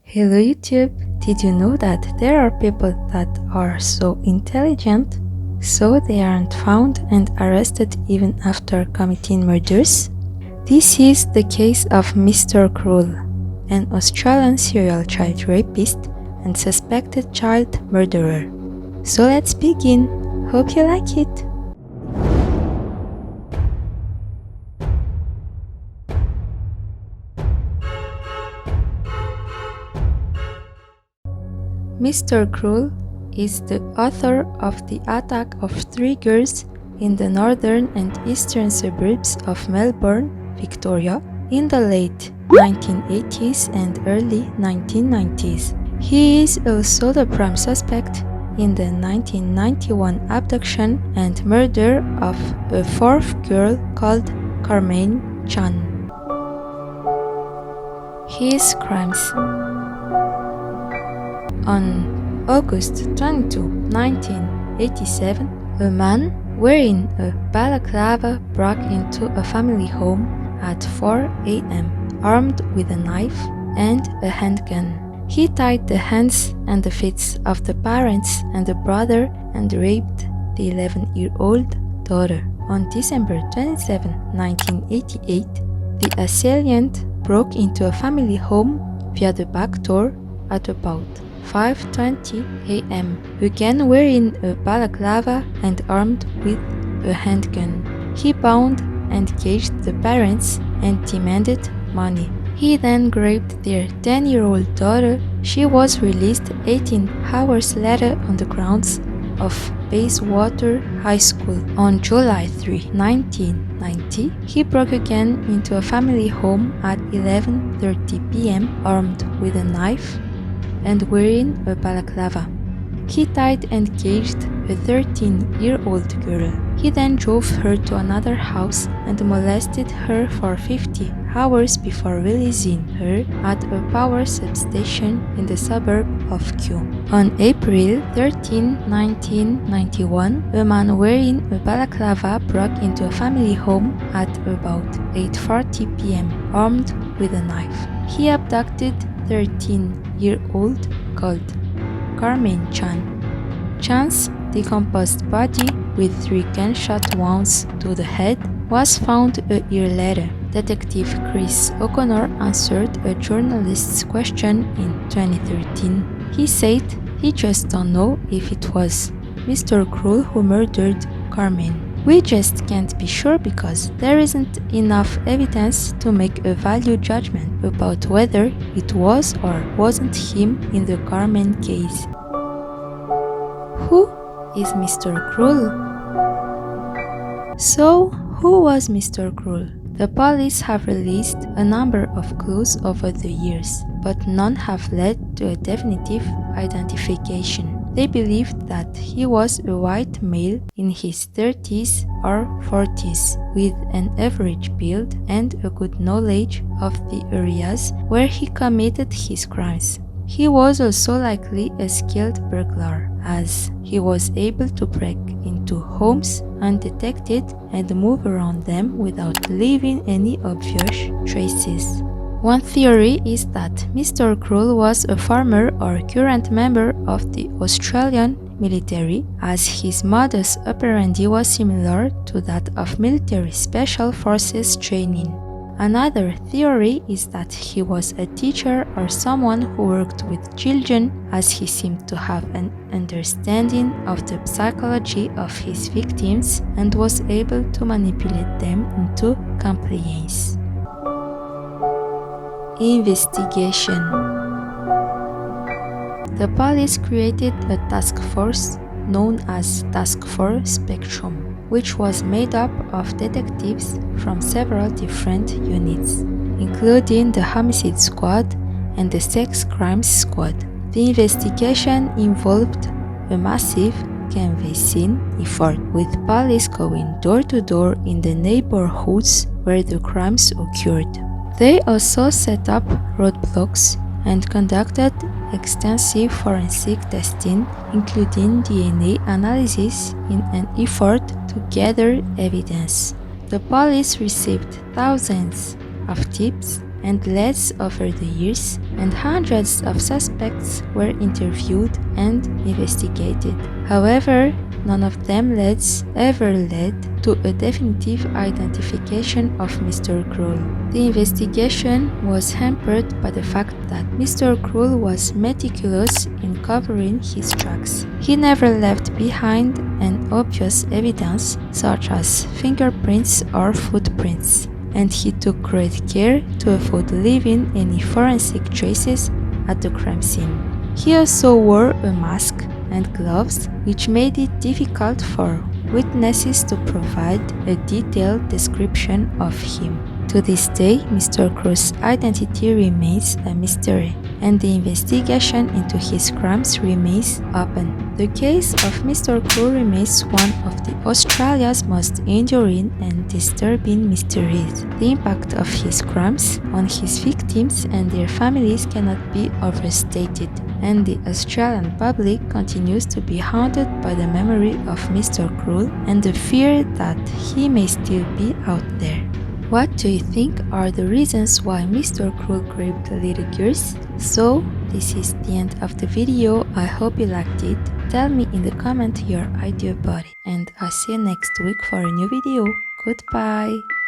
Hello YouTube! Did you know that there are people that are so intelligent, so they aren't found and arrested even after committing murders? This is the case of Mr. Cruel, an Australian serial child rapist and suspected child murderer. So let's begin. Hope you like it! Mr. Cruel is the author of the attack of 3 girls in the northern and eastern suburbs of Melbourne, Victoria, in the late 1980s and early 1990s. He is also the prime suspect in the 1991 abduction and murder of a 4th girl called Carmen Chan. His crimes. On August 22, 1987, a man wearing a balaclava broke into a family home at 4 a.m. armed with a knife and a handgun. He tied the hands and the feet of the parents and the brother and raped the 11-year-old daughter. On December 27, 1988, the assailant broke into a family home via the back door at about 5:20 a.m. again wearing a balaclava and armed with a handgun. He bound and caged the parents and demanded money. He then raped their 10-year-old daughter. She was released 18 hours later on the grounds of Bayswater High School. On July 3, 1990, he broke again into a family home at 11:30 p.m. armed with a knife and wearing a balaclava. He tied and caged a 13-year-old girl. He then drove her to another house and molested her for 50 hours before releasing her at a power substation in the suburb of Kew. On April 13, 1991, a man wearing a balaclava broke into a family home at about 8:40 p.m. armed with a knife. He abducted 13-year-old called Carmen Chan. Chan's decomposed body with 3 gunshot wounds to the head was found a year later. Detective Chris O'Connor answered a journalist's question in 2013. He said he just don't know if it was Mr. Cruel who murdered Carmen. We just can't be sure because there isn't enough evidence to make a value judgment about whether it was or wasn't him in the Carmen case. Who is Mr. Cruel? So, who was Mr. Cruel? The police have released a number of clues over the years, but none have led to a definitive identification. They believed that he was a white male in his 30s or 40s with an average build and a good knowledge of the areas where he committed his crimes. He was also likely a skilled burglar, as he was able to break into homes undetected and move around them without leaving any obvious traces. One theory is that Mr. Cruel was a former or current member of the Australian military, as his modus operandi was similar to that of military special forces training. Another theory is that he was a teacher or someone who worked with children, as he seemed to have an understanding of the psychology of his victims and was able to manipulate them into compliance. Investigation. The police created a task force known as Task Force Spectrum, which was made up of detectives from several different units, including the Homicide Squad and the Sex Crimes Squad. The investigation involved a massive canvassing effort, with police going door to door in the neighborhoods where the crimes occurred. They also set up roadblocks and conducted extensive forensic testing, including DNA analysis, in an effort to gather evidence. The police received thousands of tips and less over the years, and hundreds of suspects were interviewed and investigated. However, none of them ever led to a definitive identification of Mr. Krull. The investigation was hampered by the fact that Mr. Krull was meticulous in covering his tracks. He never left behind an obvious evidence such as fingerprints or footprints, and he took great care to avoid leaving any forensic traces at the crime scene. He also wore a mask and gloves, which made it difficult for witnesses to provide a detailed description of him. To this day, Mr. Krull's identity remains a mystery, and the investigation into his crimes remains open. The case of Mr. Krull remains one of Australia's most enduring and disturbing mysteries. The impact of his crimes on his victims and their families cannot be overstated, and the Australian public continues to be haunted by the memory of Mr. Krull and the fear that he may still be out there. What do you think are the reasons why Mr. Krull raped little girls? So, this is the end of the video. I hope you liked it. Tell me in the comment your idea about it, and I'll see you next week for a new video. Goodbye!